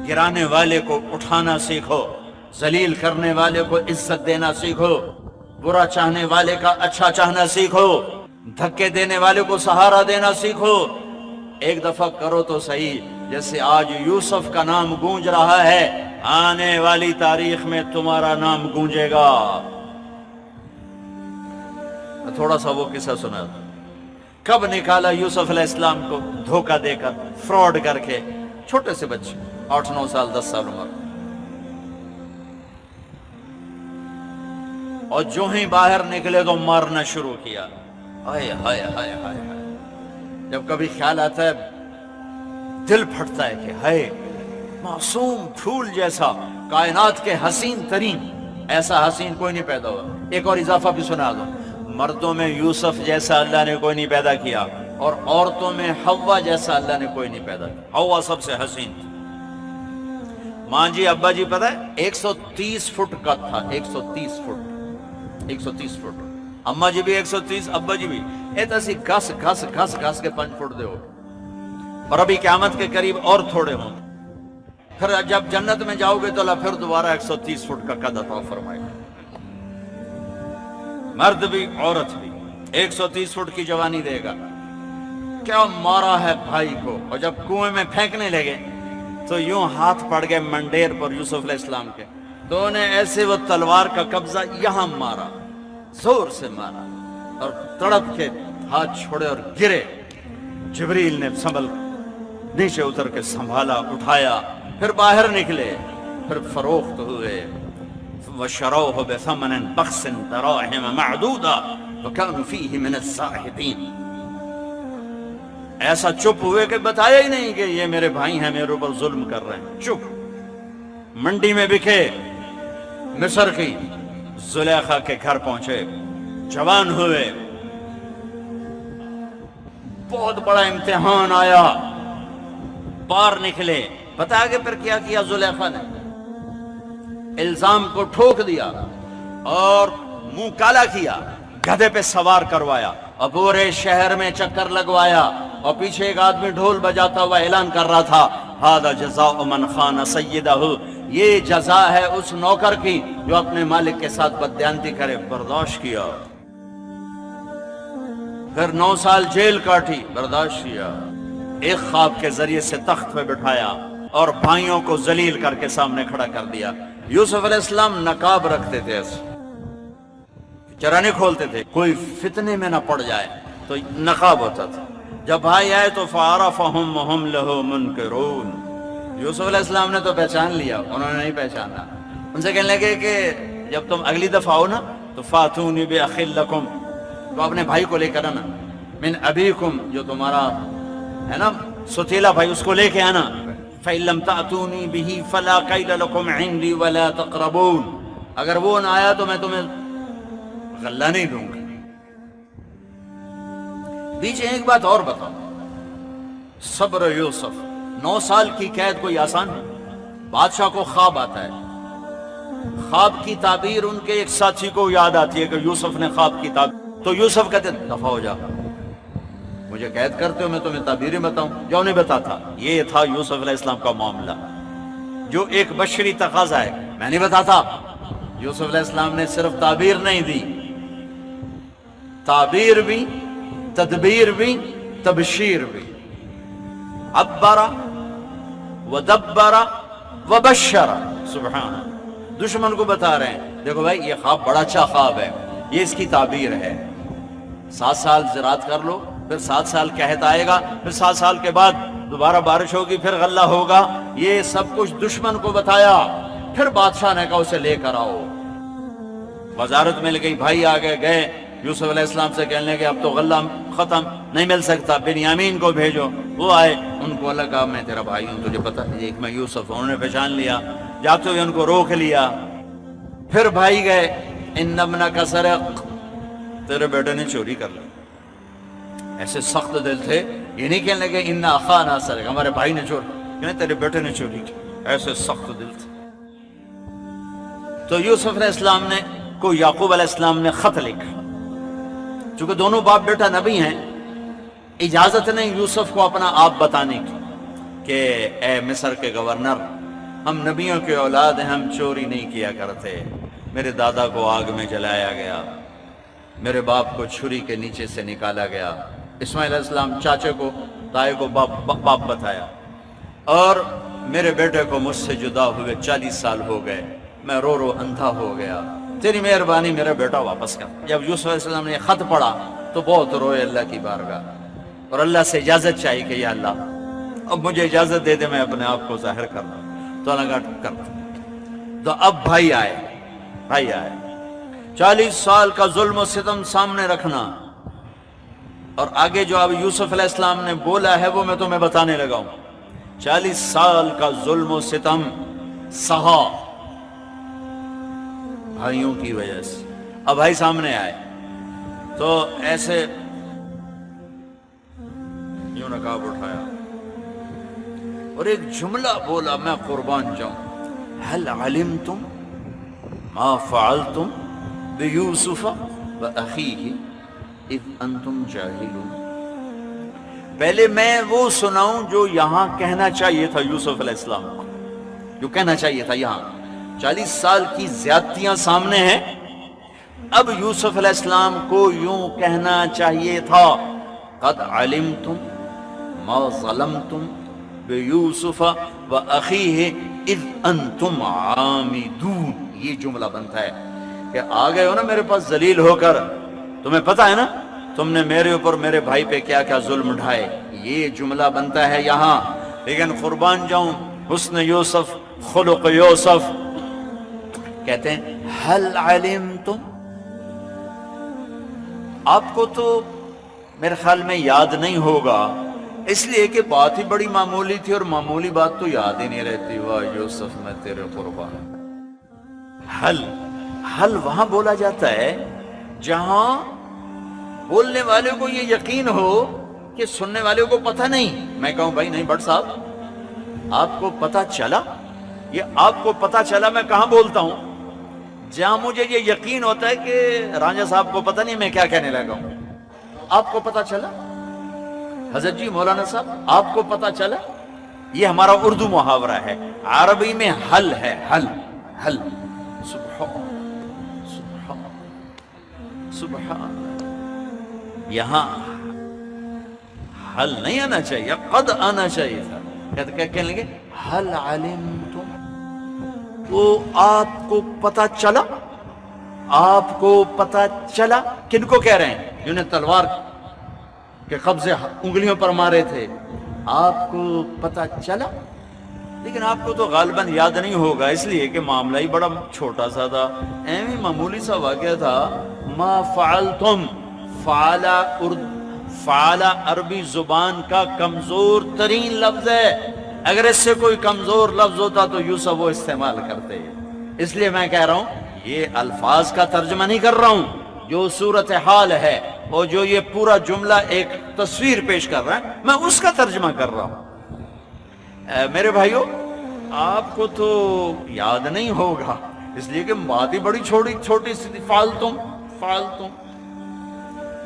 گرانے والے کو اٹھانا سیکھو، ذلیل کرنے والے کو عزت دینا سیکھو، برا چاہنے والے کا اچھا چاہنا سیکھو، دھکے دینے والے کو سہارا دینا سیکھو۔ ایک دفعہ کرو تو صحیح، جیسے آج یوسف کا نام گونج رہا ہے، آنے والی تاریخ میں تمہارا نام گونجے گا۔ تھوڑا سا وہ قصہ سنا، کب نکالا یوسف علیہ السلام کو دھوکہ دے کر، فراڈ کر کے، چھوٹے سے بچے 8-9 سال 10 سال عمر، اور جو ہی باہر نکلے تو مارنا شروع کیا۔ ہائے ہائے ہائے ہائے ہائے، جب کبھی خیال آتا ہے دل پھٹتا ہے کہ ہائے، معصوم پھول جیسا، کائنات کے حسین ترین، ایسا حسین کوئی نہیں پیدا ہوا۔ ایک اور اضافہ بھی سنا دو، مردوں میں یوسف جیسا اللہ نے کوئی نہیں پیدا کیا، اور عورتوں میں حوا جیسا اللہ نے کوئی نہیں پیدا کیا۔ حوا سب سے حسین تھی۔ ماں جی ابا جی پتہ ہے 130 فٹ کا تھا، 130 فٹ، 130 فٹ۔ اماں جی بھی 130، ابا جی بھی ایسا سی گھس گھس گھس گھس کے 5 فٹ دے ہو، اور ابھی قیامت کے قریب اور تھوڑے ہوں۔ پھر جب جنت میں جاؤ گے تو اللہ پھر دوبارہ 130 فٹ کا قد عطا فرمائے گا۔ مرد بھی عورت بھی 130 فٹ کی جوانی دے گا۔ کیا مارا ہے بھائی کو، اور جب کنویں میں پھینکنے لگے تو یوں ہاتھ پڑ گئے منڈیر پر یوسف علیہ السلام کے، تو انہیں ایسے وہ تلوار کا قبضہ یہاں مارا، زور سے مارا، اور تڑپ کے ہاتھ چھوڑے اور گرے۔ جبریل نے سنبھل نیچے اتر کے سنبھالا، اٹھایا، پھر باہر نکلے، پھر فروخت ہوئے۔ وَشَرَوْهُ بِثَمَنٍ بَخْسٍ دَرَاهِمَ مَعْدُودَةٍ وَكَانُوا فِيهِ مِنَ الزَّاهِدِينَ۔ ایسا چپ ہوئے کہ بتایا ہی نہیں کہ یہ میرے بھائی ہیں، میرے اوپر ظلم کر رہے ہیں، چپ۔ منڈی میں بکے، مصر کی زلیخا کے گھر پہنچے، جوان ہوئے، بہت بڑا امتحان آیا، پار نکلے۔ بتا کہ پھر کیا کیا زلیخا نے؟ الزام کو ٹھوک دیا اور منہ کالا کیا، گدھے پہ سوار کروایا اور پورے شہر میں چکر لگوایا، اور پیچھے ایک آدمی ڈھول بجاتا ہوا اعلان کر رہا تھا، ھذا جزاء من خان سیدہ، یہ جزا ہے اس نوکر کی جو اپنے مالک کے ساتھ بددیانتی کرے۔ برداشت کیا، پھر 9 سال جیل کاٹی، برداشت کیا۔ ایک خواب کے ذریعے سے تخت پہ بٹھایا اور بھائیوں کو ذلیل کر کے سامنے کھڑا کر دیا۔ یوسف علیہ السلام نقاب رکھتے تھے، ایسے چہرہ نہیں کھولتے تھے، کوئی فتنے میں نہ پڑ جائے، تو نقاب ہوتا تھا۔ جب بھائی آئے تو فَعَرَفَهُمْ وَهُمْ لَهُ مُنْكِرُونَ، یوسف علیہ السلام نے تو پہچان لیا، انہوں نے نہیں پہچانا۔ ان سے کہنے لگے کہ جب تم اگلی دفعہ آؤ نا تو فَاتُونِي بِأَخٍ لَكُمْ، تو اپنے بھائی کو لے کر آنا، مِنْ أَبِيكُمْ، جو تمہارا ہے نا ستیلا بھائی، اس کو لے کے آنا۔ فَإِن لَمْ تَأْتُونِي بِهِ فَلَا كَيْلَ لَكُمْ عِنْدِي وَلَا تَقْرَبُونَ، اگر وہ نہ آیا تو میں تمہیں غلہ نہیں دوں گا۔ بیچ ایک بات اور بتاؤں، صبر یوسف، 9 سال کی قید کوئی آسان نہیں۔ بادشاہ کو خواب آتا ہے، خواب کی تعبیر ان کے ایک ساتھی کو یاد آتی ہے کہ یوسف نے خواب کی تعبیر، تو یوسف کہتے دفع ہو جا، مجھے قید کرتے ہو، میں تمہیں تعبیریں بتاؤں، جو نہیں بتاتا۔ یہ تھا یوسف علیہ السلام کا معاملہ، جو ایک بشری تقاضا ہے، میں نہیں بتاتا۔ یوسف علیہ السلام نے صرف تعبیر نہیں دی، تعبیر بھی، تدبیر بھی، تبشیر بھی۔ عبر ودبر وبشر، سبحان اللہ۔ دشمن کو بتا رہے ہیں دیکھو بھائی یہ خواب بڑا اچھا خواب ہے، یہ اس کی تعبیر ہے، 7 سال زراعت کر لو، پھر 7 سال قحط آئے گا، پھر 7 سال کے بعد دوبارہ بارش ہوگی، پھر غلہ ہوگا۔ یہ سب کچھ دشمن کو بتایا۔ پھر بادشاہ نے کہا اسے لے کر آؤ۔ وزارت مل گئی، بھائی آگے گئے یوسف علیہ السلام سے، کہنے لگے اب تو غلہ ختم نہیں مل سکتا، بنیامین کو بھیجو۔ وہ آئے، ان کو اللہ کہا میں تیرا بھائی ہوں، تجھے پتا ہے ایک میں یوسف ہوں۔ انہوں نے پہچان لیا، جاتے ہوئے ان کو روک لیا۔ پھر بھائی گئے، ان ابنک سرق، تیرے بیٹے نے چوری کر لی۔ ایسے سخت دل تھے، یہ نہیں کہنے لگے ان اخانا سرق، ہمارے بھائی نے چوری، کہنے تیرے بیٹے نے چوری کی، ایسے سخت دل تھے۔ تو یوسف علیہ السلام نے کو یعقوب علیہ السلام نے خط لکھا، چونکہ دونوں باپ بیٹا نبی ہیں، اجازت نہیں یوسف کو اپنا آپ بتانے کی کہ اے مصر کے گورنر، ہم نبیوں کے اولاد ہیں، ہم چوری نہیں کیا کرتے۔ میرے دادا کو آگ میں جلایا گیا، میرے باپ کو چھری کے نیچے سے نکالا گیا، اسماعیل علیہ السلام چاچے کو تائے کو باپ بتایا، اور میرے بیٹے کو مجھ سے جدا ہوئے 40 سال ہو گئے، میں رو رو اندھا ہو گیا، تیری مہربانی میرا بیٹا واپس کر۔ جب یوسف علیہ السلام نے خط پڑھا تو بہت روئے اللہ کی بارگاہ، اور اللہ سے اجازت چاہیے کہ یا اللہ اب مجھے اجازت دے دے، میں اپنے آپ کو ظاہر کر رہا ہوں۔ تو اللہ کا کر، تو اب بھائی آئے 40 سال کا ظلم و ستم سامنے رکھنا، اور آگے جو اب یوسف علیہ السلام نے بولا ہے وہ میں تمہیں بتانے لگا ہوں۔ 40 سال کا ظلم و ستم سہا بھائیوں کی وجہ سے۔ اب بھائی سامنے آئے تو ایسے یوں نقاب اٹھایا اور ایک جملہ بولا، میں قربان جاؤں، هل علمتم ما فعلتم بیوسف واخیہ اذ انتم جاہلون۔ پہلے میں وہ سناؤں جو یہاں کہنا چاہیے تھا یوسف علیہ السلام کو، جو کہنا چاہیے تھا یہاں۔ 40 سال کی زیادتیاں سامنے ہیں، اب یوسف علیہ السلام کو یوں کہنا چاہیے تھا، قد علمتم ما ظلمتم بیوسف واخیہ اذ انتم عامدون۔ یہ جملہ بنتا ہے کہ آ گئے ہو نا میرے پاس ذلیل ہو کر، تمہیں پتا ہے نا تم نے میرے اوپر میرے بھائی پہ کیا کیا ظلم اٹھائے، یہ جملہ بنتا ہے یہاں۔ لیکن قربان جاؤں حسن یوسف، خلق یوسف، کہتے ہیں هل علمتم، آپ کو تو میرے خیال میں یاد نہیں ہوگا، اس لیے کہ بات ہی بڑی معمولی تھی، اور معمولی بات تو یاد ہی نہیں رہتی۔ واہ یوسف میں تیرے قربان۔ حل وہاں بولا جاتا ہے جہاں بولنے والے کو یہ یقین ہو کہ سننے والے کو پتہ نہیں۔ میں کہوں بھائی نہیں بٹ صاحب آپ کو پتہ چلا، یہ آپ کو پتہ چلا میں کہاں بولتا ہوں جہاں مجھے یہ یقین ہوتا ہے کہ رانجھا صاحب کو پتہ نہیں میں کیا کہنے لگا ہوں۔ آپ کو پتہ چلا حضرت جی، مولانا صاحب آپ کو پتہ چلا، یہ ہمارا اردو محاورہ ہے، عربی میں حل ہے، حل۔ سبحان یہاں حل نہیں آنا چاہیے، قد آنا چاہیے تھا۔ کہنے لگے حل علمتم، تو آپ کو پتہ چلا، آپ کو پتہ چلا، کن کو کہہ رہے ہیں؟ جنہیں تلوار کے قبضے انگلیوں پر مارے تھے، آپ کو پتہ چلا۔ لیکن آپ کو تو غالباً یاد نہیں ہوگا، اس لیے کہ معاملہ ہی بڑا چھوٹا سا تھا، ایویں معمولی سا واقعہ تھا۔ ما فعلتم، فعل عربی زبان کا کمزور ترین لفظ ہے، اگر اس سے کوئی کمزور لفظ ہوتا تو یوسف وہ استعمال کرتے، اس لیے میں کہہ رہا ہوں یہ الفاظ کا ترجمہ نہیں کر رہا ہوں، جو صورتحال ہے اور جو یہ پورا جملہ ایک تصویر پیش کر رہا ہے میں اس کا ترجمہ کر رہا ہوں۔ میرے بھائیو آپ کو تو یاد نہیں ہوگا، اس لیے کہ بات ہی بڑی چھوٹی سی تھی، فعلتم۔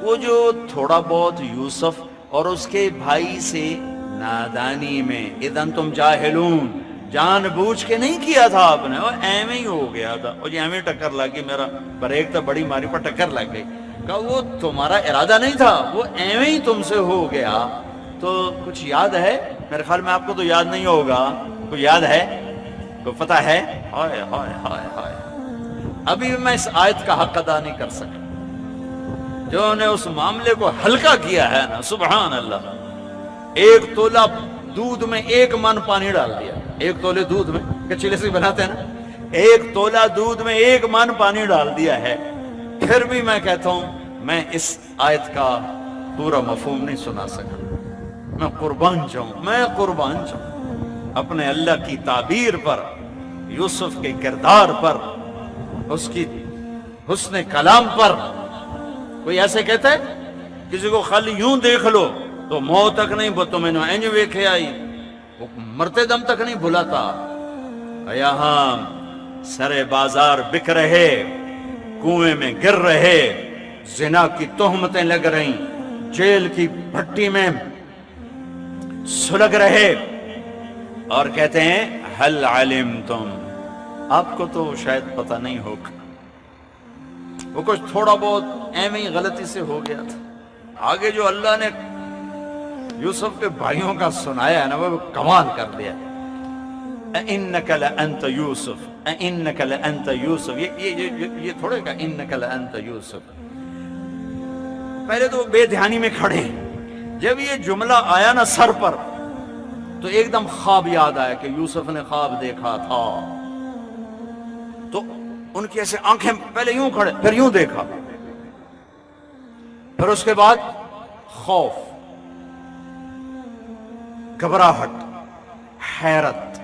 وہ جو تھوڑا بہت یوسف اور اس کے بھائی سے نادانی میں اذن تم جاہلون، جان بوجھ کے نہیں کیا تھا آپ نے، وہ ایویں ہی ہو گیا تھا، اور ایویں ٹکر لگی، میرا بریک تو بڑی ماری پر ٹکر لگ گئی، کہا وہ تمہارا ارادہ نہیں تھا، وہ ایویں ہی تم سے ہو گیا۔ تو کچھ یاد ہے؟ میرے خیال میں آپ کو تو یاد نہیں ہوگا، کوئی یاد ہے، کوئی پتہ ہے؟ ہائے ہائے ہائے ہائے، ابھی میں اس آیت کا حق ادا نہیں کر سکا، جو نے اس معاملے کو ہلکا کیا ہے نا، سبحان اللہ۔ 1 تولہ دودھ میں 1 من پانی ڈال دیا، 1 تولے دودھ میں، کچی لسی بناتے ہیں نا، 1 تولہ دودھ میں 1 من پانی ڈال دیا ہے، پھر بھی میں کہتا ہوں میں اس آیت کا پورا مفہوم نہیں سنا سکا۔ میں قربان جاؤں اپنے اللہ کی تعبیر پر، یوسف کے کردار پر، اس کی حسن کلام پر۔ کوئی ایسے کہتا ہے کسی کو خالی یوں دیکھ لو تو موت تک نہیں، تو میں نے اینج ویکھے آئی، وہ مرتے دم تک نہیں بھلاتا۔ یہاں سرے بازار بک رہے، کنویں میں گر رہے، زنا کی تہمتیں لگ رہی، جیل کی بھٹی میں سلگ رہے، اور کہتے ہیں هل علمتم، آپ کو تو شاید پتہ نہیں ہوگا، وہ کچھ تھوڑا بہت ایویں ہی غلطی سے ہو گیا تھا. آگے جو اللہ نے یوسف کے بھائیوں کا سنایا ہے نا وہ کمال کر دیا. اِنَّكَ لَأَنْتَ يُوسُف، اِنَّكَ لَأَنْتَ يُوسُف، یہ تھوڑے کا اِنَّكَ لَأَنْتَ يُوسُف. پہلے تو بے دھیانی میں کھڑے، جب یہ جملہ آیا نا سر پر تو ایک دم خواب یاد آیا کہ یوسف نے خواب دیکھا تھا. تو ان کی ایسے آنکھیں پہلے یوں کھڑے، پھر یوں دیکھا، پھر اس کے بعد خوف، گھبراہٹ، حیرت،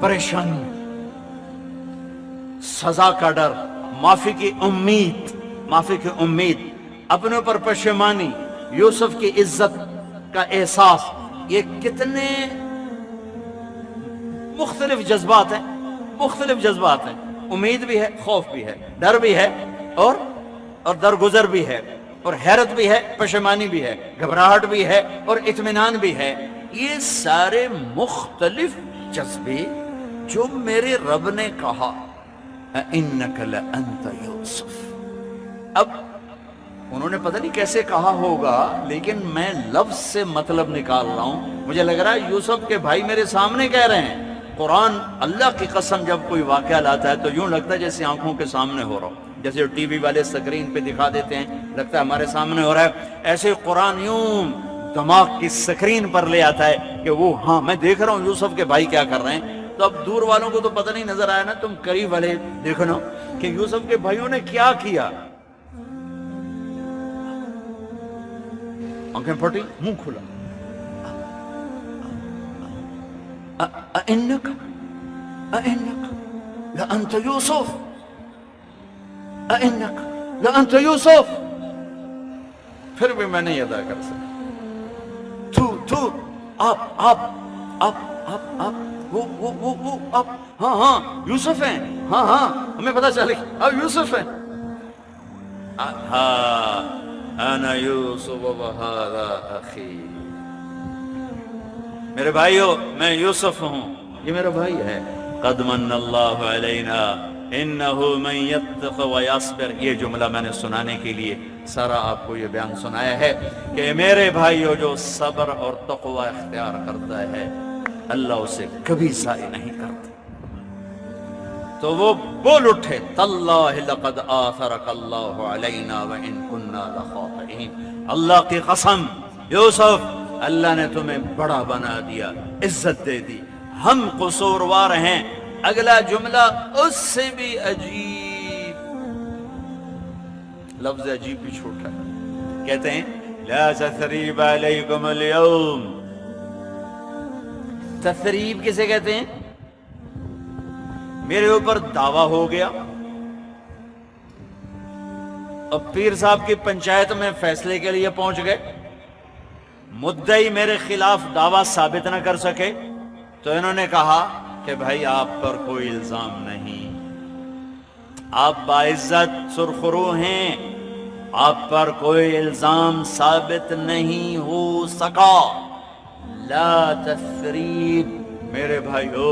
پریشانی، سزا کا ڈر، معافی کی امید، اپنے اوپر پشیمانی، یوسف کی عزت کا احساس. یہ کتنے مختلف جذبات ہیں. امید بھی ہے، خوف بھی ہے، ڈر بھی ہے، اور درگزر بھی ہے، اور حیرت بھی ہے، پشیمانی بھی ہے، گھبراہٹ بھی ہے، اور اطمینان بھی ہے. یہ سارے مختلف جذبے جو میرے رب نے کہا اِنَّكَ لَأَنْتَ يُوسُف. اب انہوں نے پتہ نہیں کیسے کہا ہوگا، لیکن میں لفظ سے مطلب نکال رہا ہوں. مجھے لگ رہا ہے یوسف کے بھائی میرے سامنے کہہ رہے ہیں. قرآن اللہ کی قسم جب کوئی واقعہ لاتا ہے تو یوں لگتا ہے جیسے آنکھوں کے سامنے ہو رہا ہو، جیسے ٹی وی والے سکرین پہ دکھا دیتے ہیں لگتا ہے ہمارے سامنے ہو رہا ہے. ایسے قرآن یوں دماغ کی سکرین پر لے آتا ہے کہ وہ ہاں میں دیکھ رہا ہوں یوسف کے بھائی کیا کر رہے ہیں. تو اب دور والوں کو تو پتہ نہیں نظر آیا نا، تم قریب والے دیکھو نا کہ یوسف کے بھائیوں نے کیا کیا. آنکھیں پھٹی، منہ کھلا. اِنَّكَ لَأَنْتَ يُوسُف، اِنَّكَ لَأَنْتَ يُوسُف. پھر بھی میں نہیں ادا کر سکتا. تو آپ وہ آپ ہاں یوسف ہیں، ہاں ہمیں پتہ چلے آپ یوسف ہیں. ہاں انا یوسف وہذا اخی، میرے بھائیو میں یوسف ہوں، یہ میرا بھائی ہے. قد من اللہ علینا انہ من یتق ویصبر. یہ جملہ میں نے سنانے کے لیے سارا آپ کو یہ بیان سنایا ہے کہ میرے بھائیو جو صبر اور تقوی اختیار کرتا ہے اللہ اسے کبھی ضائع نہیں کرتا. تو وہ بول اٹھے تاللہ لقد آثرک اللہ علینا وان کنا لخاطئین. اللہ کی قسم یوسف، اللہ نے تمہیں بڑا بنا دیا، عزت دے دی، ہم قصوروار ہیں. اگلا جملہ اس سے بھی عجیب، لفظ عجیب بھی چھوٹا ہے. کہتے ہیں لا تثریب علیکم اليوم. تثریب کسے کہتے ہیں؟ میرے اوپر دعویٰ ہو گیا اور پیر صاحب کی پنچایت میں فیصلے کے لیے پہنچ گئے، مدعی میرے خلاف دعویٰ ثابت نہ کر سکے تو انہوں نے کہا کہ بھائی آپ پر کوئی الزام نہیں، آپ باعزت سرخرو ہیں، آپ پر کوئی الزام ثابت نہیں ہو سکا. لا تثریب. میرے بھائیو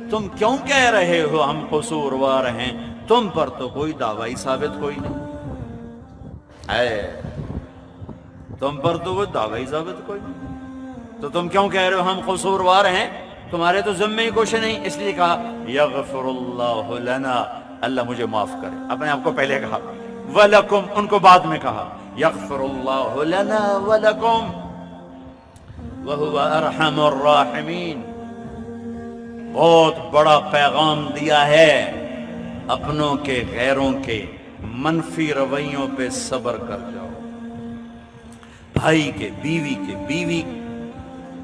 تم کیوں کہہ رہے ہو ہم قصوروار ہیں؟ تم پر تو کوئی دعوی ثابت کوئی نہیں ہے، تم پر تو کوئی دعوی ثابت کوئی نہیں، تو تم کیوں کہہ رہے ہو ہم قصوروار ہیں؟ تمہارے تو ذمے ہی کچھ نہیں. اس لیے کہا یغفر اللہ لنا، اللہ مجھے معاف کرے. اپنے آپ کو پہلے کہا وَلَكُمْ، ان کو بعد میں کہا یغفر اللہ لنا وَلَكُمْ وَهُوَ أَرْحَمُ الرَّاحِمِينَ. بہت بڑا پیغام دیا ہے، اپنوں کے غیروں کے منفی رویوں پہ صبر کر جاؤ. بھائی کے بیوی کے بیوی،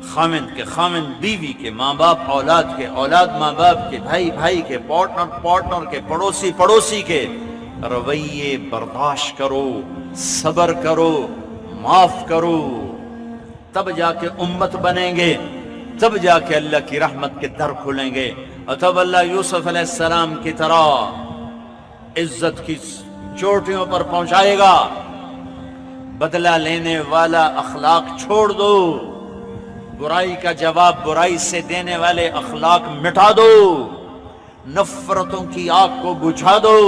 خامند کے خامند بیوی کے، ماں باپ اولاد کے، اولاد ماں باپ کے، بھائی بھائی کے، پارٹنر کے، پڑوسی کے رویے برداشت کرو، صبر کرو، معاف کرو. تب جا کے امت بنیں گے، تب جا کے اللہ کی رحمت کے در کھلیں گے، اور تب اللہ یوسف علیہ السلام کی طرح عزت کی چوٹیوں پر پہنچائے گا. بدلہ لینے والا اخلاق چھوڑ دو، برائی کا جواب برائی سے دینے والے اخلاق مٹا دو، نفرتوں کی آگ کو بجھا دو،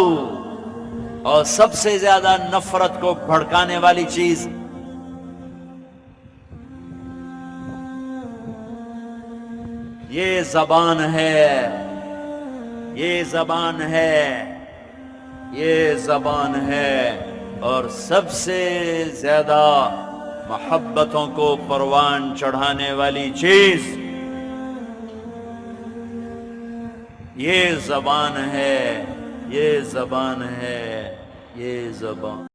اور سب سے زیادہ نفرت کو بھڑکانے والی چیز یہ زبان ہے، یہ زبان ہے، یہ زبان ہے، اور سب سے زیادہ محبتوں کو پروان چڑھانے والی چیز یہ زبان ہے، یہ زبان ہے، یہ زبان